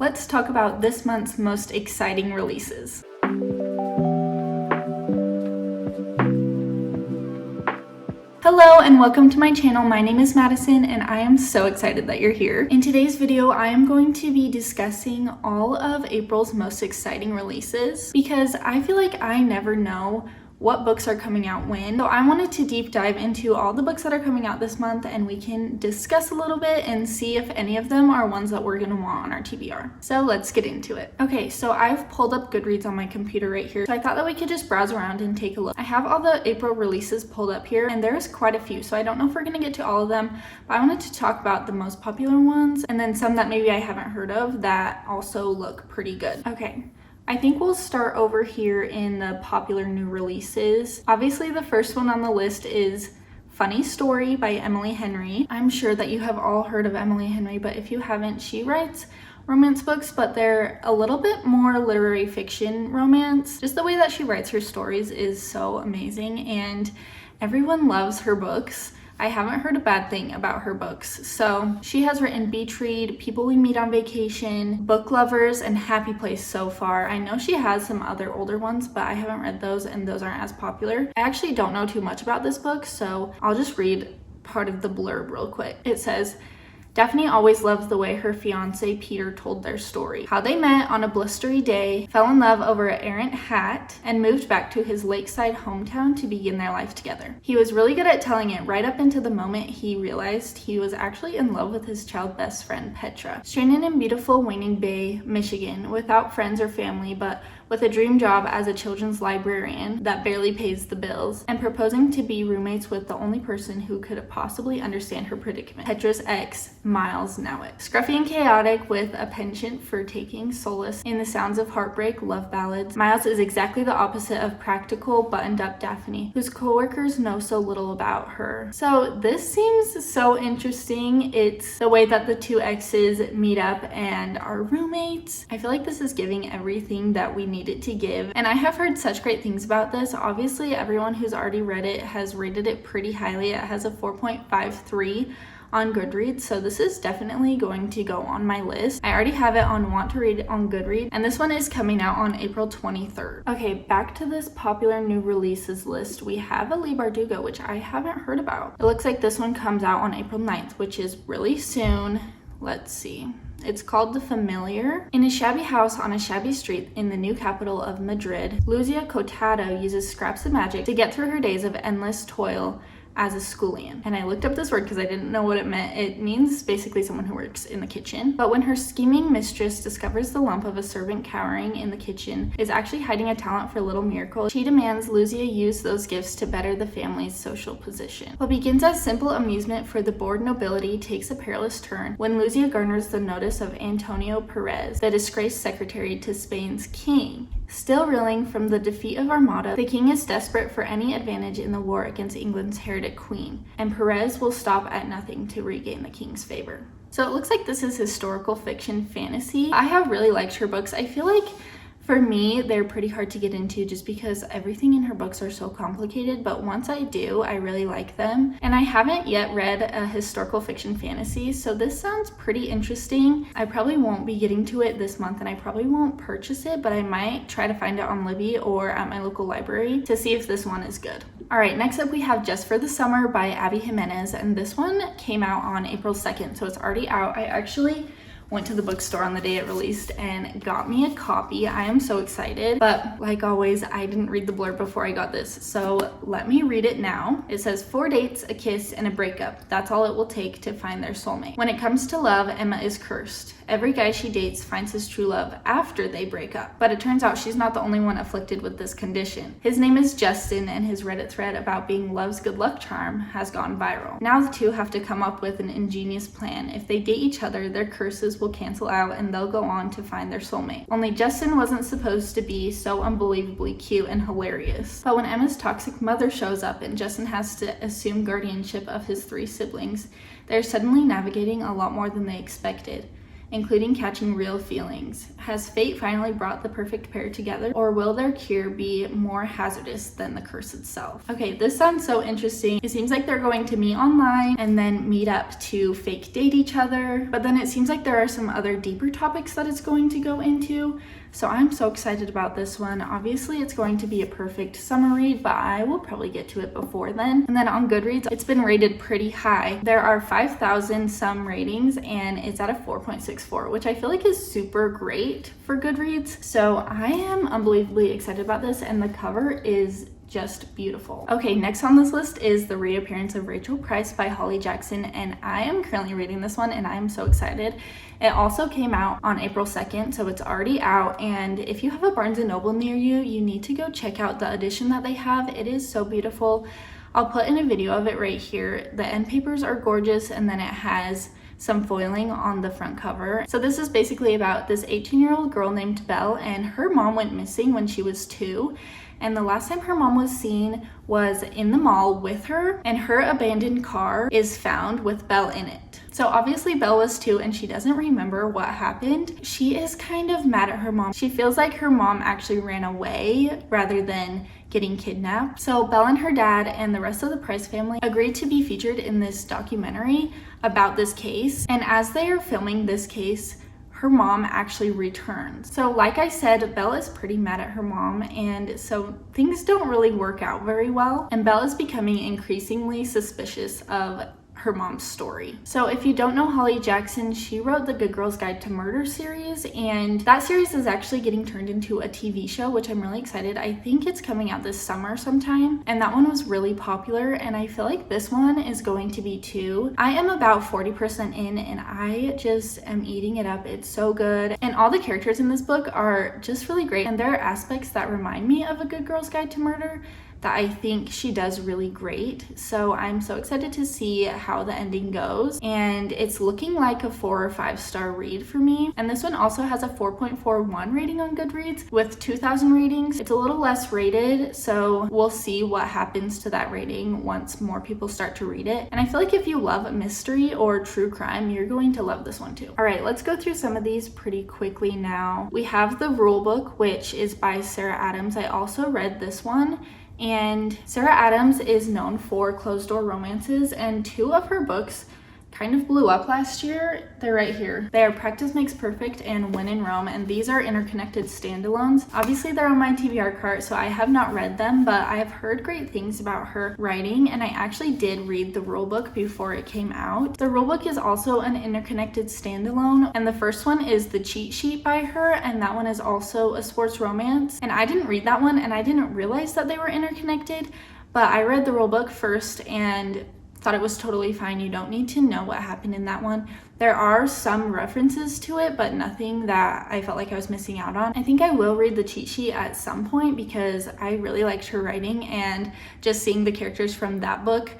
Let's talk about this month's most exciting releases. Hello and welcome to my channel. My name is Madison and I am so excited that you're here. In today's video, I am going to be discussing all of April's most exciting releases because I feel like I never know what books are coming out when. So I wanted to deep dive into all the books that are coming out this month and we can discuss a little bit and see if any of them are ones that we're gonna want on our TBR. So let's get into it. Okay, so I've pulled up Goodreads on my computer right here. So I thought that we could just browse around and take a look. I have all the April releases pulled up here and there's quite a few. So I don't know if we're gonna get to all of them, but I wanted to talk about the most popular ones and then some that maybe I haven't heard of that also look pretty good. Okay. I think we'll start over here in the popular new releases. Obviously, the first one on the list is Funny Story by Emily Henry. I'm sure that you have all heard of Emily Henry, but if you haven't, she writes romance books, but they're a little bit more literary fiction romance. Just the way that she writes her stories is so amazing, and everyone loves her books. I haven't heard a bad thing about her books. So she has written Beach Read, People We Meet on Vacation, Book Lovers, and Happy Place so far. I know she has some other older ones, but I haven't read those and those aren't as popular. I actually don't know too much about this book, so I'll just read part of the blurb real quick. It says, Daphne always loves the way her fiance Peter told their story. How they met on a blustery day, fell in love over an errant hat, and moved back to his lakeside hometown to begin their life together. He was really good at telling it right up into the moment he realized he was actually in love with his child best friend Petra. Stranded in beautiful Waning Bay, Michigan, without friends or family, but with a dream job as a children's librarian that barely pays the bills, and proposing to be roommates with the only person who could possibly understand her predicament, Petra's ex, Miles Nowit. Scruffy and chaotic with a penchant for taking solace in the sounds of heartbreak love ballads, Miles is exactly the opposite of practical, buttoned-up Daphne, whose coworkers know so little about her. So this seems so interesting. It's the way that the two exes meet up and are roommates. I feel like this is giving everything that we need it to give, and I have heard such great things about this. Obviously, everyone who's already read it has rated it pretty highly. It has a 4.53 on Goodreads, so this is definitely going to go on my list. I already have it on Want to Read on Goodreads, and this one is coming out on April 23rd. Okay, back to this popular new releases list. We have Elie Bardugo, which I haven't heard about. It looks like this one comes out on April 9th, which is really soon. Let's see. It's called The Familiar. In a shabby house on a shabby street in the new capital of Madrid, Luzia Cotado uses scraps of magic to get through her days of endless toil as a schoolian. And I looked up this word because I didn't know what it meant. It means basically someone who works in the kitchen. But when her scheming mistress discovers the lump of a servant cowering in the kitchen is actually hiding a talent for little miracles, she demands Luzia use those gifts to better the family's social position. What begins as simple amusement for the bored nobility takes a perilous turn when Luzia garners the notice of Antonio Perez, the disgraced secretary to Spain's king. Still reeling from the defeat of Armada, the king is desperate for any advantage in the war against England's heretic queen, and Perez will stop at nothing to regain the king's favor. So it looks like this is historical fiction fantasy. I have really liked her books. I feel like for me, they're pretty hard to get into just because everything in her books are so complicated, but once I do, I really like them. And I haven't yet read a historical fiction fantasy, so this sounds pretty interesting. I probably won't be getting to it this month and I probably won't purchase it, but I might try to find it on Libby or at my local library to see if this one is good. All right, next up we have Just for the Summer by Abby Jimenez, and this one came out on April 2nd, so it's already out. I actually went to the bookstore on the day it released and got me a copy. I am so excited, but like always, I didn't read the blurb before I got this, so let me read it now. It says 4 dates, a kiss, and a breakup. That's all it will take to find their soulmate. When it comes to love, Emma is cursed. Every guy she dates finds his true love after they break up, but it turns out she's not the only one afflicted with this condition. His name is Justin, and his Reddit thread about being love's good luck charm has gone viral. Now the two have to come up with an ingenious plan. If they date each other, their curses will cancel out and they'll go on to find their soulmate. Only Justin wasn't supposed to be so unbelievably cute and hilarious. But when Emma's toxic mother shows up and Justin has to assume guardianship of his 3 siblings, they're suddenly navigating a lot more than they expected. including catching real feelings. Has fate finally brought the perfect pair together, or will their cure be more hazardous than the curse itself? Okay, this sounds so interesting. It seems like they're going to meet online and then meet up to fake date each other, but then it seems like there are some other deeper topics that it's going to go into. So I'm so excited about this one. Obviously, it's going to be a perfect summer read, but I will probably get to it before then. And then on Goodreads, it's been rated pretty high. There are 5,000 some ratings, and it's at a 4.64, which I feel like is super great for Goodreads. So I am unbelievably excited about this, and the cover is just beautiful. Okay, next on this list is The Reappearance of Rachel Price by Holly Jackson, and I am currently reading this one and I am so excited. It also came out on April 2nd, so it's already out, and if you have a Barnes & Noble near you, you need to go check out the edition that they have. It is so beautiful. I'll put in a video of it right here. The end papers are gorgeous, and then it has some foiling on the front cover. So this is basically about this 18-year-old girl named Belle, and her mom went missing when she was 2. And the last time her mom was seen was in the mall with her, and her abandoned car is found with Belle in it. So obviously Belle was 2 and she doesn't remember what happened. She is kind of mad at her mom. She feels like her mom actually ran away rather than getting kidnapped. So Belle and her dad and the rest of the Price family agreed to be featured in this documentary about this case. And as they are filming this case, her mom actually returns. So like I said, Belle is pretty mad at her mom, and so things don't really work out very well. And Belle is becoming increasingly suspicious of her mom's story. So if you don't know Holly Jackson, she wrote the Good Girl's Guide to Murder series, and that series is actually getting turned into a TV show, which I'm really excited. I think it's coming out this summer sometime, and that one was really popular, and I feel like this one is going to be too. I am about 40% in, and I just am eating it up. It's so good, and all the characters in this book are just really great, and there are aspects that remind me of A Good Girl's Guide to Murder that I think she does really great. So I'm so excited to see how the ending goes, and it's looking like a 4 or 5 star read for me. And this one also has a 4.41 rating on Goodreads with 2,000 ratings. It's a little less rated, so we'll see what happens to that rating once more people start to read it. And I feel like if you love mystery or true crime, you're going to love this one too. All right, let's go through some of these pretty quickly now. We have The Rule Book, which is by Sarah Adams. I also read this one. And Sarah Adams is known for closed-door romances, and 2 of her books kind of blew up last year. They're right here. They are Practice Makes Perfect and When in Rome, and these are interconnected standalones. Obviously, they're on my TBR cart, so I have not read them, but I have heard great things about her writing, and I actually did read The Rule Book before it came out. The Rule Book is also an interconnected standalone, and the first one is The Cheat Sheet by her, and that one is also a sports romance. And I didn't read that one, and I didn't realize that they were interconnected, but I read The Rule Book first and thought it was totally fine. You don't need to know what happened in that one. There are some references to it, but nothing that I felt like I was missing out on. I think I will read The Cheat Sheet at some point because I really liked her writing, and just seeing the characters from that book,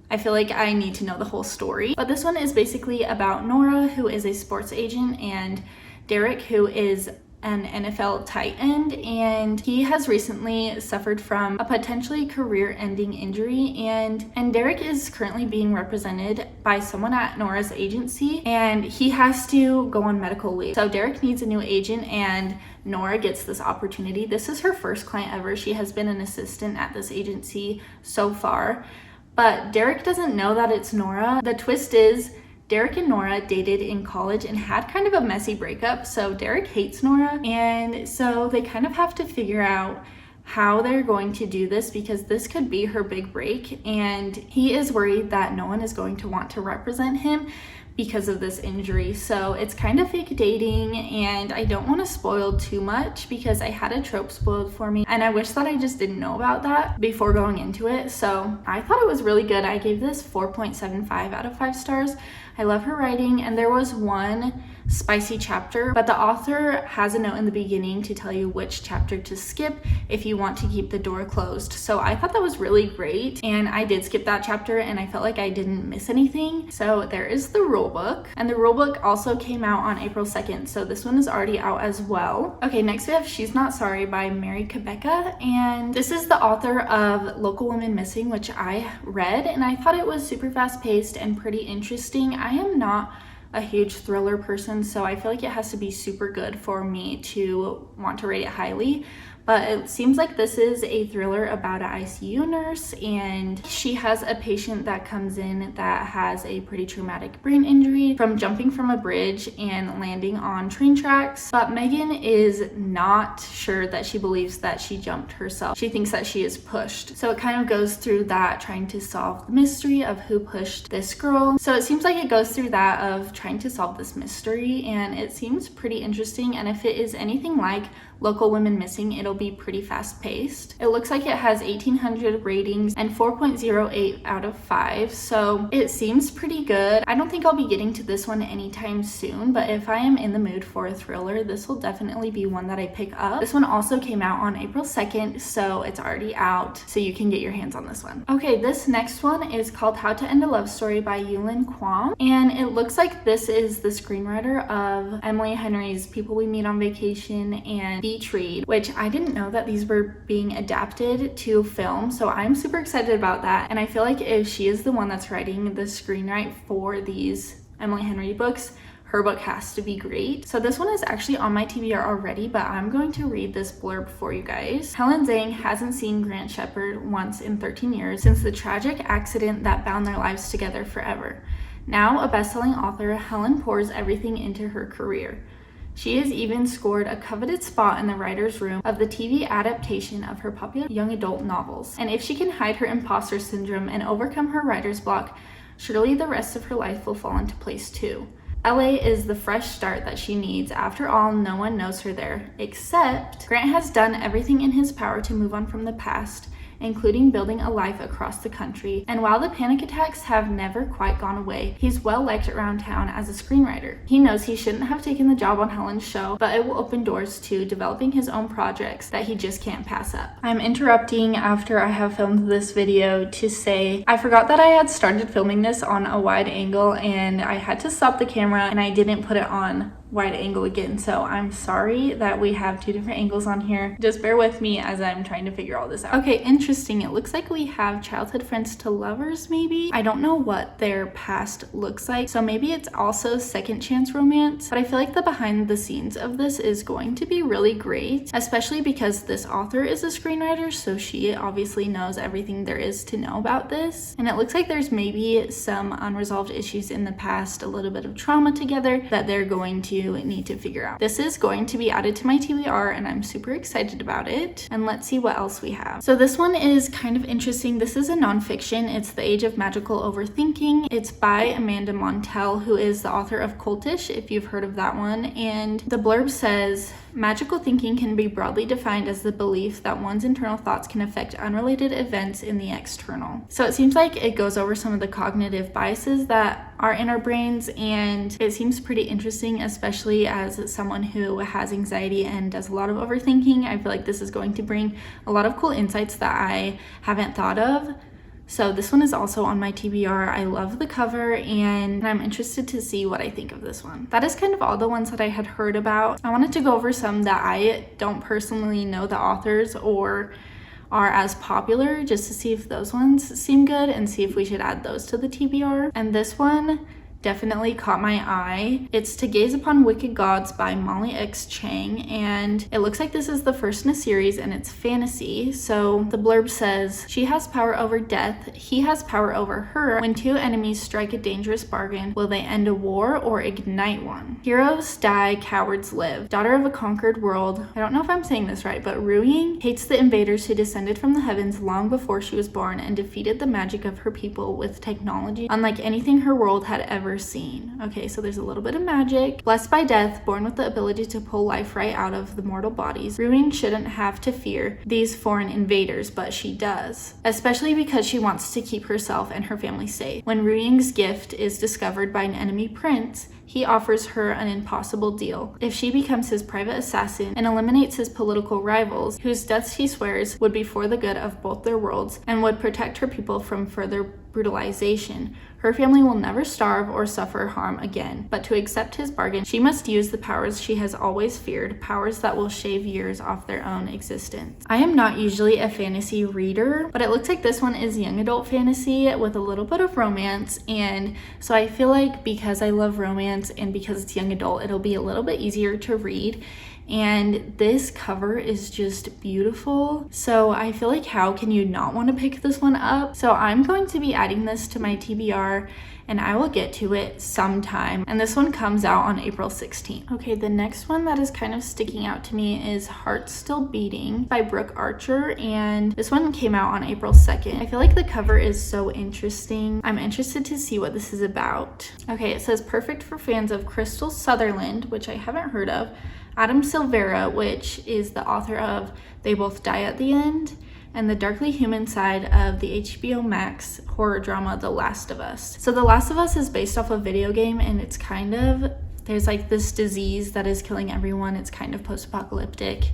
I feel like I need to know the whole story. But this one is basically about Nora, who is a sports agent, and Derek, who is an NFL tight end, and he has recently suffered from a potentially career-ending injury, and Derek is currently being represented by someone at Nora's agency, and he has to go on medical leave. So Derek needs a new agent, and Nora gets this opportunity. This is her first client ever. She has been an assistant at this agency so far, but Derek doesn't know that it's Nora. The twist is Derek and Nora dated in college and had kind of a messy breakup, so Derek hates Nora, and so they kind of have to figure out how they're going to do this because this could be her big break, and he is worried that no one is going to want to represent him because of this injury. So it's kind of fake dating, and I don't want to spoil too much because I had a trope spoiled for me, and I wish that I just didn't know about that before going into it. So I thought it was really good. I gave this 4.75 out of 5 stars. I love her writing, and there was one spicy chapter, but the author has a note in the beginning to tell you which chapter to skip if you want to keep the door closed. So I thought that was really great, and I did skip that chapter, and I felt like I didn't miss anything. So there is The Rule Book, and The Rule Book also came out on April 2nd, so this one is already out as well. Okay, next we have She's Not Sorry by Mary Quebeca, and this is the author of Local Women Missing, which I read, and I thought it was super fast-paced and pretty interesting. I am not a huge thriller person, so I feel like it has to be super good for me to want to rate it highly. But it seems like this is a thriller about an ICU nurse, and she has a patient that comes in that has a pretty traumatic brain injury from jumping from a bridge and landing on train tracks. But Megan is not sure that she believes that she jumped herself. She thinks that she is pushed. So it kind of goes through that, trying to solve the mystery of who pushed this girl. So it seems like it goes through that of trying to solve this mystery, and it seems pretty interesting. And if it is anything like Local Women Missing, it'll be pretty fast paced. It looks like it has 1,800 ratings and 4.08 out of 5, so it seems pretty good. I don't think I'll be getting to this one anytime soon, but if I am in the mood for a thriller, this will definitely be one that I pick up. This one also came out on April 2nd, so it's already out, so you can get your hands on this one. Okay, this next one is called How to End a Love Story by Yulin Kwam, and it looks like this is the screenwriter of Emily Henry's People We Meet on Vacation and Beach Read, which I didn't know that these were being adapted to film, so I'm super excited about that. And I feel like if she is the one that's writing the screenwrite for these Emily Henry books, her book has to be great. So this one is actually on my TBR already, but I'm going to read this blurb for you guys. Helen Zhang hasn't seen Grant Shepard once in 13 years since the tragic accident that bound their lives together forever. Now a best-selling author, Helen pours everything into her career. She has even scored a coveted spot in the writer's room of the TV adaptation of her popular young adult novels. And if she can hide her imposter syndrome and overcome her writer's block, surely the rest of her life will fall into place too. LA is the fresh start that she needs. After all, no one knows her there, except Grant has done everything in his power to move on from the past, including building a life across the country. And while the panic attacks have never quite gone away, he's well liked around town as a screenwriter. He knows he shouldn't have taken the job on Helen's show, but it will open doors to developing his own projects that he just can't pass up. I'm interrupting after I have filmed this video to say I forgot that I had started filming this on a wide angle, and I had to stop the camera and I didn't put it on wide angle again, so I'm sorry that we have two different angles on here. Just bear with me as I'm trying to figure all this out. Okay, interesting. It looks like we have childhood friends to lovers, maybe. I don't know what their past looks like, so maybe it's also second chance romance, but I feel like the behind the scenes of this is going to be really great, especially because this author is a screenwriter, so she obviously knows everything there is to know about this. And it looks like there's maybe some unresolved issues in the past, a little bit of trauma together that they're going to need to figure out. This is going to be added to my TBR, and I'm super excited about it. And let's see what else we have. So this one is kind of interesting. This is a nonfiction. It's The Age of Magical Overthinking. It's by Amanda Montell, who is the author of Cultish, if you've heard of that one. And the blurb says, magical thinking can be broadly defined as the belief that one's internal thoughts can affect unrelated events in the external. So it seems like it goes over some of the cognitive biases that are in our brains, and it seems pretty interesting, especially as someone who has anxiety and does a lot of overthinking. I feel like this is going to bring a lot of cool insights that I haven't thought of. So this one is also on my TBR. I love the cover, and I'm interested to see what I think of this one. That is kind of all the ones that I had heard about. I wanted to go over some that I don't personally know the authors or are as popular, just to see if those ones seem good and see if we should add those to the TBR. And this one definitely caught my eye. It's To Gaze Upon Wicked Gods by Molly X. Chang, and it looks like this is the first in a series, and it's fantasy. So the blurb says, she has power over death, he has power over her. When two enemies strike a dangerous bargain, will they end a war or ignite one? Heroes die, cowards live. Daughter of a conquered world, I don't know if I'm saying this right, but Ru Ying hates the invaders who descended from the heavens long before she was born and defeated the magic of her people with technology unlike anything her world had ever seen. Okay, so there's a little bit of magic. Blessed by death, born with the ability to pull life right out of the mortal bodies, Ru Ying shouldn't have to fear these foreign invaders, but she does. Especially because she wants to keep herself and her family safe. When Ru Ying's gift is discovered by an enemy prince, he offers her an impossible deal. If she becomes his private assassin and eliminates his political rivals, whose deaths he swears would be for the good of both their worlds and would protect her people from further brutalization, Her family will never starve or suffer harm again, but to accept his bargain, she must use the powers she has always feared, powers that will shave years off their own existence. I am not usually a fantasy reader, but it looks like this one is young adult fantasy with a little bit of romance, and so I feel like because I love romance and because it's young adult, it'll be a little bit easier to read. And this cover is just beautiful, so I feel like how can you not want to pick this one up? So I'm going to be adding this to my TBR, and I will get to it sometime, and this one comes out on April 16th. Okay, the next one that is kind of sticking out to me is Heart Still Beating by Brooke Archer, and this one came out on April 2nd. I feel like the cover is so interesting. I'm interested to see what this is about. Okay, it says perfect for fans of Crystal Sutherland, which I haven't heard of, Adam Silvera, which is the author of They Both Die at the End, and the darkly human side of the HBO Max horror drama The Last of Us. So The Last of Us is based off a video game, and it's kind of, there's like this disease that is killing everyone. It's kind of post-apocalyptic.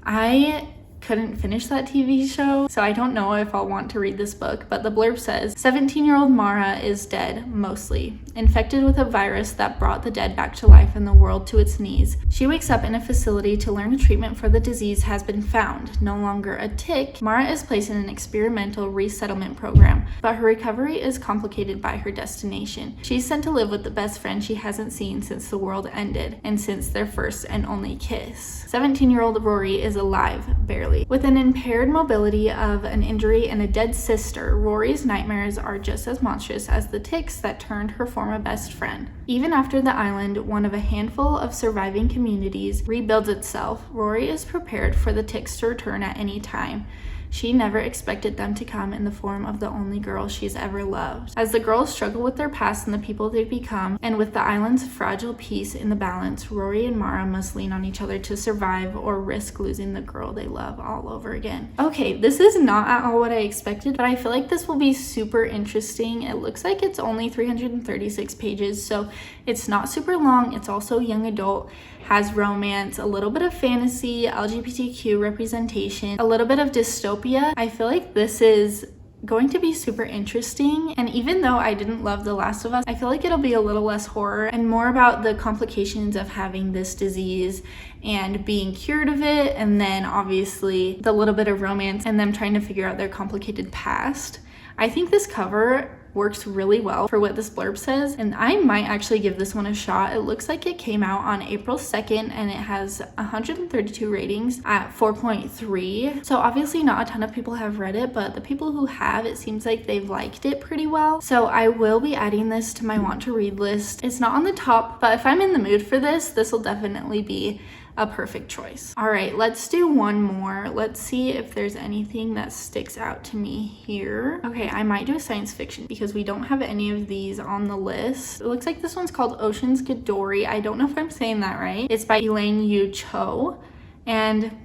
I couldn't finish that TV show, so I don't know if I'll want to read this book, but the blurb says 17-year-old Mara is dead, mostly infected with a virus that brought the dead back to life and the world to its knees. She wakes up in a facility to learn a treatment for the disease has been found. No longer a tick, Mara is placed in an experimental resettlement program, but her recovery is complicated by her destination. She's sent to live with the best friend she hasn't seen since the world ended and since their first and only kiss. 17-year-old Rory is alive, barely. With an impaired mobility of an injury and a dead sister, Rory's nightmares are just as monstrous as the ticks that turned her former best friend. Even after the island, one of a handful of surviving communities, rebuilds itself, Rory is prepared for the ticks to return at any time. She never expected them to come in the form of the only girl she's ever loved. As the girls struggle with their past and the people they've become, and with the island's fragile peace in the balance, Rory and Mara must lean on each other to survive or risk losing the girl they love all over again. Okay, this is not at all what I expected, but I feel like this will be super interesting. It looks like it's only 336 pages, so it's not super long. It's also young adult, has romance, a little bit of fantasy, LGBTQ representation, a little bit of dystopia. I feel like this is going to be super interesting, and even though I didn't love The Last of Us, I feel like it'll be a little less horror and more about the complications of having this disease and being cured of it, and then obviously the little bit of romance and them trying to figure out their complicated past. I think this cover works really well for what this blurb says, and I might actually give this one a shot. It looks like it came out on April 2nd, and it has 132 ratings at 4.3. So obviously not a ton of people have read it, but the people who have, it seems like they've liked it pretty well. So I will be adding this to my want to read list. It's not on the top, but if I'm in the mood for this, this will definitely be a perfect choice. All right, let's do one more. Let's see if there's anything that sticks out to me here. Okay, I might do a science fiction because we don't have any of these on the list. It looks like this one's called Ocean's Gadori. I don't know if I'm saying that right. It's by Elaine Yu Cho, and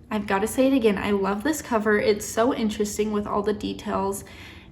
I've got to say it again, I love this cover. It's so interesting with all the details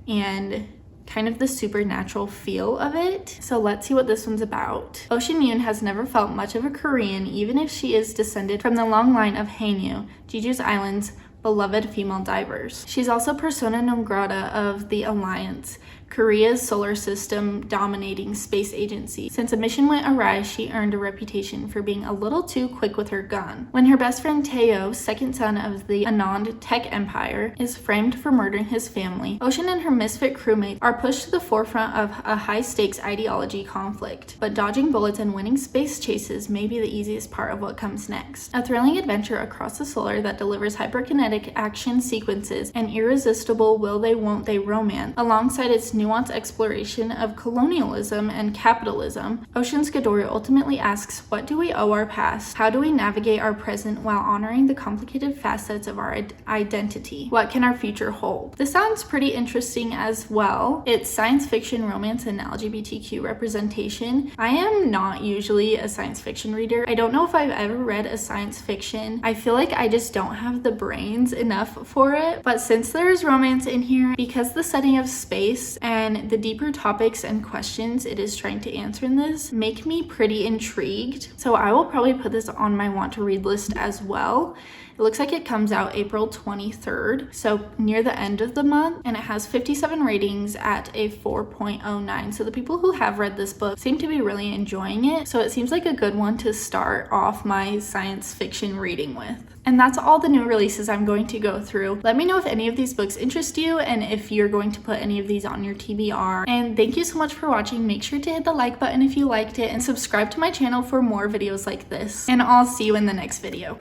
and kind of the supernatural feel of it. So let's see what this one's about. Ocean Yoon has never felt much of a Korean, even if she is descended from the long line of Haenyeo, Jeju's Island's beloved female divers. She's also persona non grata of the Alliance, Korea's solar system dominating space agency. Since a mission went awry, she earned a reputation for being a little too quick with her gun. When her best friend Teo, second son of the Anand tech empire, is framed for murdering his family, Ocean and her misfit crewmates are pushed to the forefront of a high-stakes ideology conflict. But dodging bullets and winning space chases may be the easiest part of what comes next. A thrilling adventure across the solar that delivers hyperkinetic action sequences and irresistible will they won't they romance, alongside its nuanced exploration of colonialism and capitalism. Ocean's Gadori ultimately asks, what do we owe our past? How do we navigate our present while honoring the complicated facets of our identity? What can our future hold? This sounds pretty interesting as well. It's science fiction, romance, and LGBTQ representation. I am not usually a science fiction reader. I don't know if I've ever read a science fiction. I feel like I just don't have the brains enough for it. But since there's romance in here, because the setting of space and the deeper topics and questions it is trying to answer in this make me pretty intrigued. So I will probably put this on my want to read list as well. It looks like it comes out April 23rd, so near the end of the month, and it has 57 ratings at a 4.09. So the people who have read this book seem to be really enjoying it, so it seems like a good one to start off my science fiction reading with. And that's all the new releases I'm going to go through. Let me know if any of these books interest you and if you're going to put any of these on your TBR. And thank you so much for watching. Make sure to hit the like button if you liked it and subscribe to my channel for more videos like this. And I'll see you in the next video.